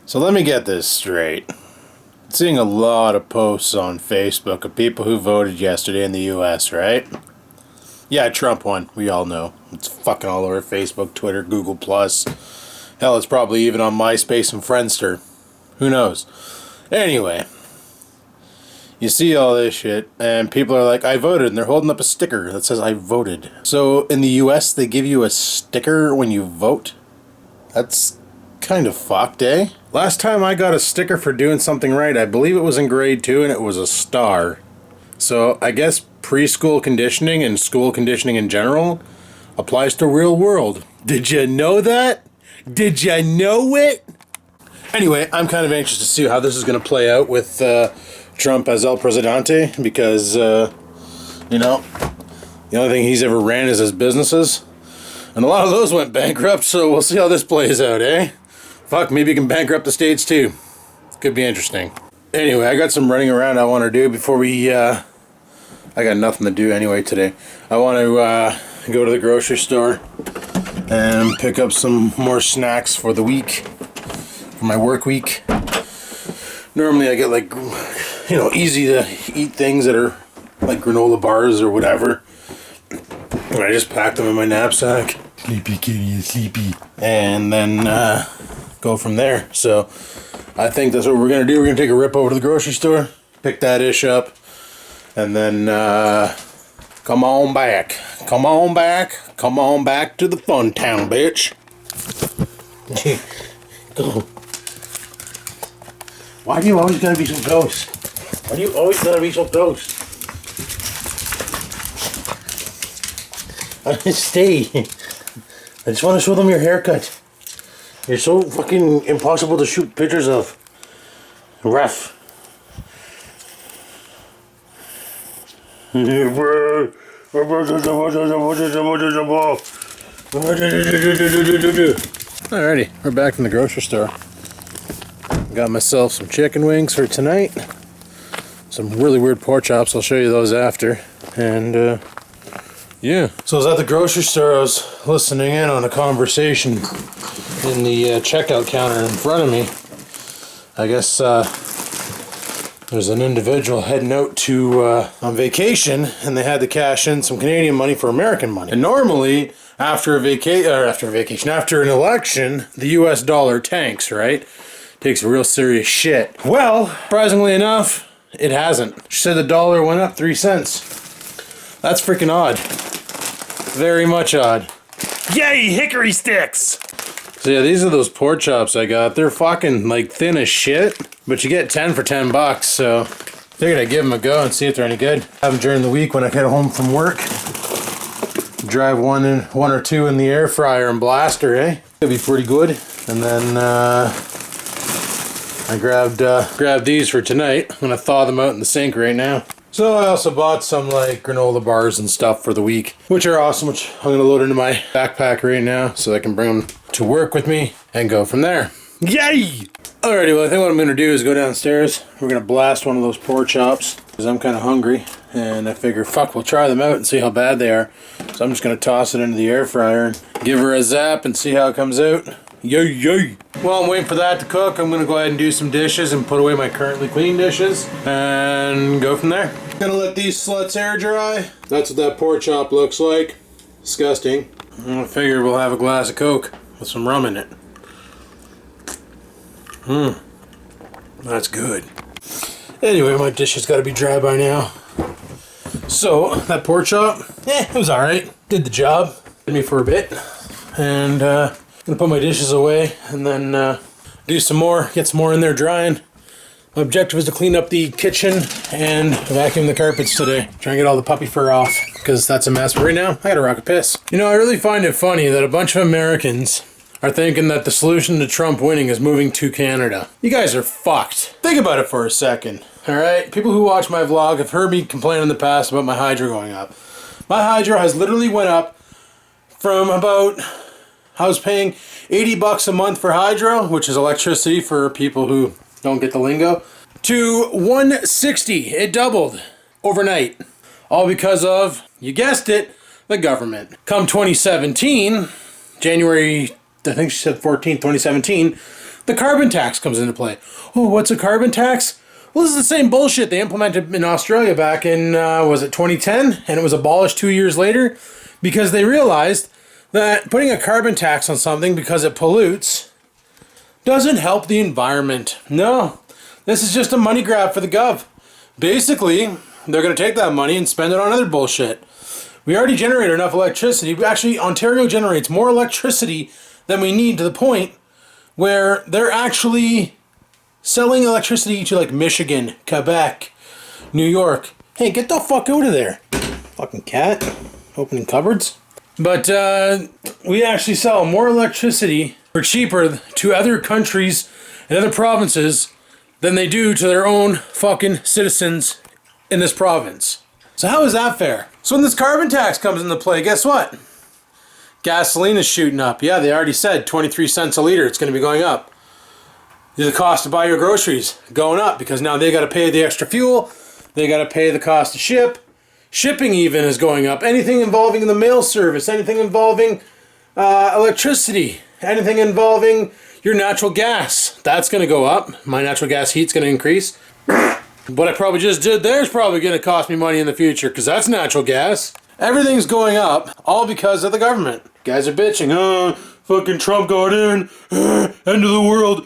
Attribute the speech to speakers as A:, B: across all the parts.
A: So let me get this straight. Seeing a lot of posts on Facebook of people who voted yesterday in the US, right? Yeah, Trump won. We all know. It's fucking all over Facebook, Twitter, Google+. Hell, it's probably even on MySpace and Friendster. Who knows? Anyway, you see all this shit, and people are like, I voted, and they're holding up a sticker that says, I voted. So, in the US, they give you a sticker when you vote? That's kind of fucked, eh? Last time I got a sticker for doing something right, I believe it was in grade 2, and it was a star. So, I guess preschool conditioning and school conditioning in general applies to real world. Did you know that? Did you know it? Anyway, I'm kind of anxious to see how this is going to play out with Trump as El Presidente, because, you know, the only thing he's ever ran is his businesses. And a lot of those went bankrupt, so we'll see how this plays out, eh? Fuck, maybe he can bankrupt the states too. Could be interesting. Anyway, I got some running around I want to do before we, I got nothing to do anyway today. I want to go to the grocery store and pick up some more snacks for the week, for my work week. Normally I get like, you know, easy to eat things that are like granola bars or whatever. And I just pack them in my knapsack. Sleepy kitty, sleepy. And then go from there. So I think that's what we're going to do. We're going to take a rip over to the grocery store, pick that ish up, and then come on back. Come on back. Come on back to the fun town, bitch. Go. Why do you always gotta be so close? Why do you always gotta be so close? Stay. I just want to show them your haircut. You're so fucking impossible to shoot pictures of. Rough. Alrighty, we're back in the grocery store. Got myself some chicken wings for tonight. Some really weird pork chops. I'll show you those after. And yeah. So I was at the grocery store. I was listening in on a conversation in the checkout counter in front of me. I guess there's an individual heading out to on vacation, and they had to cash in some Canadian money for American money. And normally, after an election, the U.S. dollar tanks, right? Takes a real serious shit. Well, surprisingly enough, it hasn't. She said the dollar went up 3 cents. That's freaking odd. Very much odd. Yay, hickory sticks! So yeah, these are those pork chops I got. They're fucking like thin as shit, but you get 10 for $10, so figured I'd give them a go and see if they're any good. Have them during the week when I get home from work. Drive one or two in the air fryer and blaster, eh? It'll be pretty good. And then I grabbed these for tonight. I'm gonna thaw them out in the sink right now. So I also bought some like granola bars and stuff for the week, which are awesome, which I'm gonna load into my backpack right now so I can bring them to work with me and go from there. Yay! Alrighty, well I think what I'm gonna do is go downstairs. We're gonna blast one of those pork chops because I'm kind of hungry, and I figure fuck, we'll try them out and see how bad they are. So I'm just gonna toss it into the air fryer and give her a zap and see how it comes out. Yay, yay! While I'm waiting for that to cook, I'm gonna go ahead and do some dishes and put away my currently clean dishes and go from there. Gonna let these sluts air dry. That's what that pork chop looks like. Disgusting. I figure we'll have a glass of Coke with some rum in it. That's good. Anyway, my dish has got to be dry by now. So, that pork chop, it was alright. Did the job. Did me for a bit. And, gonna put my dishes away and then do some more, get some more in there drying. My objective is to clean up the kitchen and vacuum the carpets today. Try and get all the puppy fur off, because that's a mess. But right now, I gotta rock a piss. You know, I really find it funny that a bunch of Americans are thinking that the solution to Trump winning is moving to Canada. You guys are fucked. Think about it for a second, alright? People who watch my vlog have heard me complain in the past about my hydro going up. My hydro has literally went up from about... I was paying $80 a month for hydro, which is electricity for people who don't get the lingo, to $160. It doubled overnight. All because of, you guessed it, the government. Come 2017, January, I think she said 14th, 2017, The carbon tax comes into play. Oh, what's a carbon tax? Well, this is the same bullshit they implemented in Australia back in, was it 2010? And it was abolished 2 years later because they realized that putting a carbon tax on something because it pollutes doesn't help the environment. No, this is just a money grab for the gov. Basically, they're going to take that money and spend it on other bullshit. We already generate enough electricity. Actually, Ontario generates more electricity than we need, to the point where they're actually selling electricity to like Michigan, Quebec, New York. Hey, get the fuck out of there. Fucking cat. Opening cupboards. But we actually sell more electricity for cheaper to other countries and other provinces than they do to their own fucking citizens in this province. So how is that fair? So when this carbon tax comes into play, guess what? Gasoline is shooting up. Yeah, they already said 23 cents a liter. It's going to be going up. The cost to buy your groceries going up because now they got to pay the extra fuel. They got to pay the cost to ship. Shipping even is going up. Anything involving the mail service, anything involving electricity, anything involving your natural gas, that's going to go up. My natural gas heat's going to increase. What I probably just did there is probably going to cost me money in the future because that's natural gas. Everything's going up, all because of the government. Guys are bitching, fucking Trump got in, end of the world,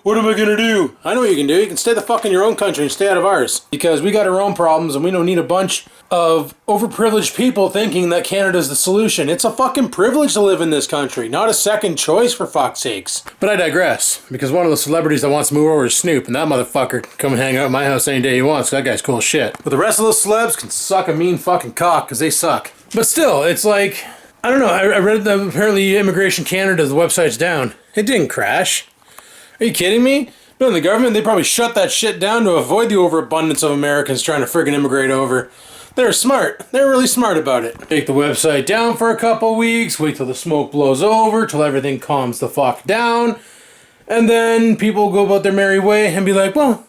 A: what am I gonna do? I know what you can do. You can stay the fuck in your own country and stay out of ours. Because we got our own problems and we don't need a bunch of overprivileged people thinking that Canada's the solution. It's a fucking privilege to live in this country, not a second choice, for fuck's sakes. But I digress, because one of the celebrities that wants to move over is Snoop, and that motherfucker can come and hang out at my house any day he wants, so that guy's cool as shit. But the rest of those celebs can suck a mean fucking cock, because they suck. But still, it's like, I don't know, I read that apparently Immigration Canada, the website's down. It didn't crash. Are you kidding me? No, in the government, they probably shut that shit down to avoid the overabundance of Americans trying to friggin' immigrate over. They're smart. They're really smart about it. Take the website down for a couple weeks, wait till the smoke blows over, till everything calms the fuck down, and then people go about their merry way and be like, well,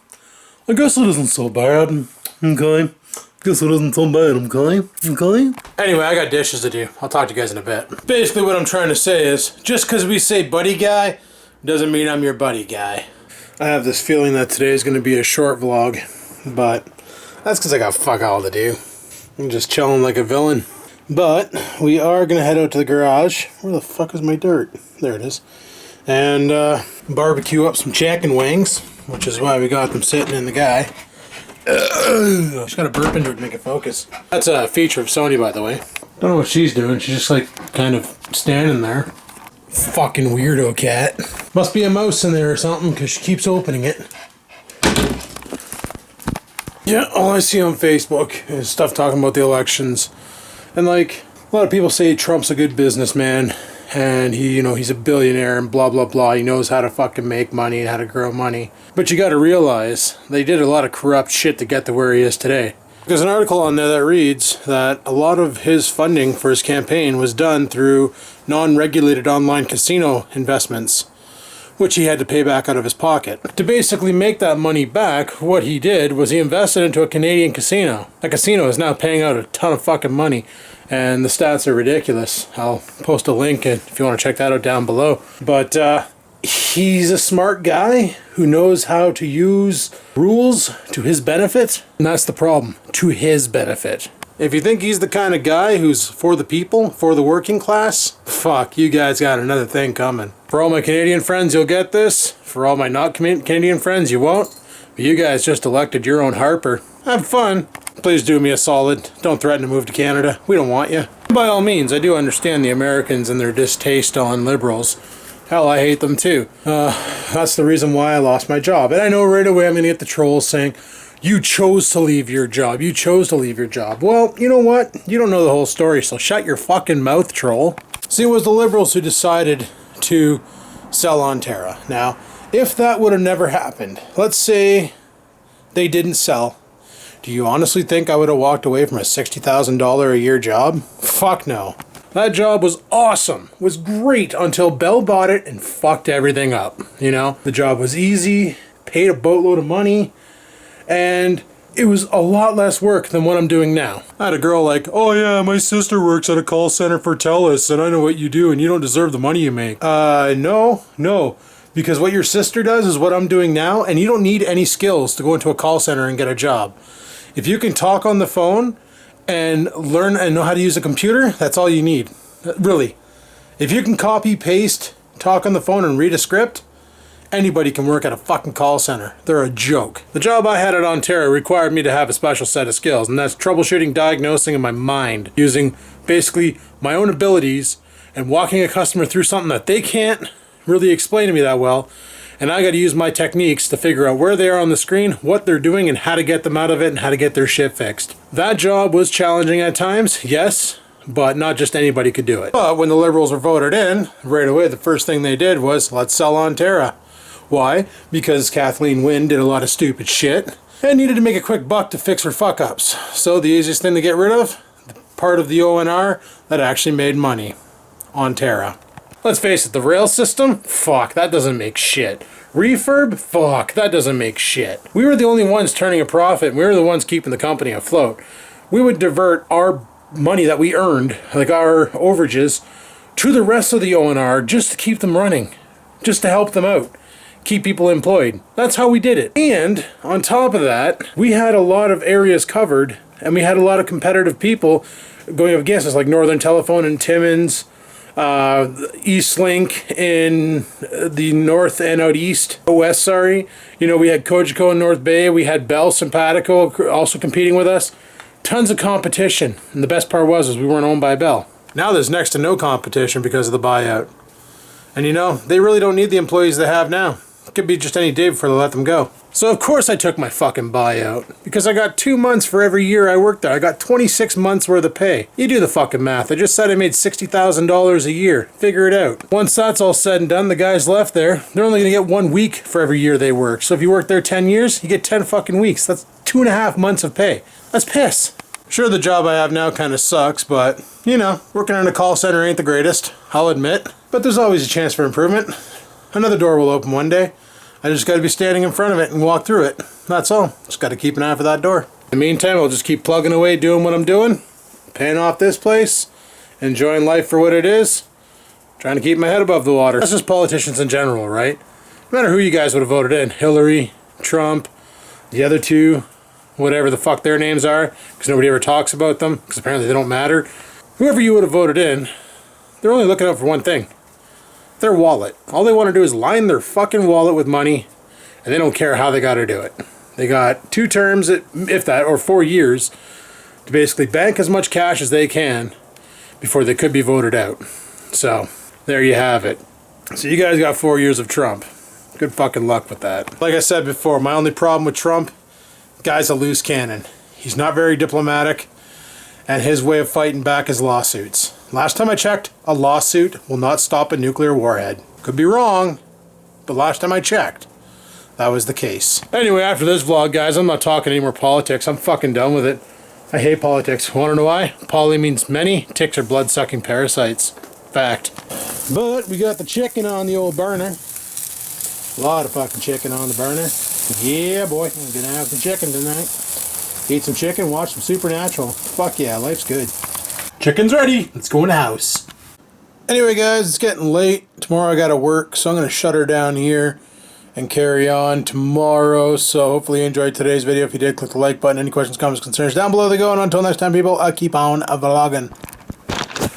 A: I guess it isn't so bad. Okay. Guess it isn't so bad, okay? Okay? Anyway, I got dishes to do. I'll talk to you guys in a bit. Basically what I'm trying to say is, just because we say buddy guy, doesn't mean I'm your buddy guy. I have this feeling that today is going to be a short vlog, but that's because I got fuck all to do. I'm just chilling like a villain. But we are going to head out to the garage. Where the fuck is my dirt? There it is. And barbecue up some chicken wings, which is why we got them sitting in the guy. Just gotta burp into it to make it focus. That's a feature of Sony, by the way. Don't know what she's doing. She's just like kind of standing there. Fucking weirdo cat. Must be a mouse in there or something because she keeps opening it. Yeah, all I see on Facebook is stuff talking about the elections. And like, a lot of people say Trump's a good businessman and he, he's a billionaire and blah blah blah. He knows how to fucking make money and how to grow money. But you gotta realize they did a lot of corrupt shit to get to where he is today. There's an article on there that reads that a lot of his funding for his campaign was done through non-regulated online casino investments, which he had to pay back out of his pocket. To basically make that money back, what he did was he invested into a Canadian casino. That casino is now paying out a ton of fucking money, and the stats are ridiculous. I'll post a link if you want to check that out down below. But he's a smart guy who knows how to use rules to his benefit, and that's the problem, to his benefit. If you think he's the kind of guy who's for the people, for the working class, fuck, you guys got another thing coming. For all my Canadian friends, you'll get this. For all my not Canadian friends, you won't. But you guys just elected your own Harper. Have fun. Please do me a solid. Don't threaten to move to Canada. We don't want you. By all means, I do understand the Americans and their distaste on liberals. Hell, I hate them too. That's the reason why I lost my job. And I know right away I'm going to get the trolls saying, you chose to leave your job. You chose to leave your job. Well, you know what? You don't know the whole story, so shut your fucking mouth, troll. See, it was the Liberals who decided to sell Ontario. Now, if that would have never happened, let's say they didn't sell, do you honestly think I would have walked away from a $60,000 a year job? Fuck no. That job was awesome, was great until Bell bought it and fucked everything up. The job was easy, paid a boatload of money, and it was a lot less work than what I'm doing now. I had a girl like, oh yeah, my sister works at a call center for TELUS and I know what you do and you don't deserve the money you make. No. Because what your sister does is what I'm doing now, and you don't need any skills to go into a call center and get a job. If you can talk on the phone and learn and know how to use a computer, that's all you need. Really. If you can copy, paste, talk on the phone, and read a script, anybody can work at a fucking call center. They're a joke. The job I had at Ontario required me to have a special set of skills, and that's troubleshooting, diagnosing in my mind, using basically my own abilities and walking a customer through something that they can't really explain to me that well. And I got to use my techniques to figure out where they are on the screen, what they're doing, and how to get them out of it, and how to get their shit fixed. That job was challenging at times, yes, but not just anybody could do it. But when the Liberals were voted in, right away the first thing they did was, let's sell Ontario. Why? Because Kathleen Wynne did a lot of stupid shit and needed to make a quick buck to fix her fuck-ups. So the easiest thing to get rid of, the part of the ONR that actually made money. Ontario. Let's face it, the rail system? Fuck, that doesn't make shit. Refurb? Fuck, that doesn't make shit. We were the only ones turning a profit, and we were the ones keeping the company afloat. We would divert our money that we earned, like our overages, to the rest of the ONR just to keep them running, just to help them out, keep people employed. That's how we did it. And on top of that, we had a lot of areas covered, and we had a lot of competitive people going up against us, like Northern Telephone and Timmins, Eastlink in the north and out east, west, sorry. You know, we had Cogeco in North Bay, we had Bell Simpatico also competing with us. Tons of competition, and the best part was we weren't owned by Bell. Now there's next to no competition because of the buyout. And you know, they really don't need the employees they have now. It could be just any day before they let them go. So of course I took my fucking buyout, because I got 2 months for every year I worked there. I got 26 months worth of pay. You do the fucking math. I just said I made $60,000 a year. Figure it out. Once that's all said and done, the guys left there, they're only gonna get 1 week for every year they work. So if you work there 10 years, you get 10 fucking weeks. That's 2.5 months of pay. That's piss. Sure, the job I have now kind of sucks, but, you know, working in a call center ain't the greatest, I'll admit. But there's always a chance for improvement. Another door will open one day. I just got to be standing in front of it and walk through it. That's all. Just got to keep an eye for that door. In the meantime, I'll just keep plugging away, doing what I'm doing, paying off this place, enjoying life for what it is, trying to keep my head above the water. That's just politicians in general, right? No matter who you guys would have voted in, Hillary, Trump, the other two, whatever the fuck their names are, because nobody ever talks about them, because apparently they don't matter. Whoever you would have voted in, they're only looking out for one thing. Their wallet. All they want to do is line their fucking wallet with money, and they don't care how they got to do it. They got 2 terms, if that, or 4 years, to basically bank as much cash as they can before they could be voted out. So, there you have it. So you guys got 4 years of Trump. Good fucking luck with that. Like I said before, my only problem with Trump, guy's a loose cannon. He's not very diplomatic, and his way of fighting back is lawsuits. Last time I checked, a lawsuit will not stop a nuclear warhead. Could be wrong, but last time I checked, that was the case. Anyway, after this vlog, guys, I'm not talking any more politics. I'm fucking done with it. I hate politics. Want to know why? Poly means many. Ticks are blood-sucking parasites. Fact. But we got the chicken on the old burner. A lot of fucking chicken on the burner. Yeah, boy. I'm gonna have some chicken tonight. Eat some chicken, watch some Supernatural. Fuck yeah, life's good. Chicken's ready. Let's go in the house. Anyway, guys, it's getting late. Tomorrow I gotta work, so I'm gonna shut her down here and carry on tomorrow. So hopefully you enjoyed today's video. If you did, click the like button. Any questions, comments, concerns down below they go. And until next time, people, I'll keep on vlogging.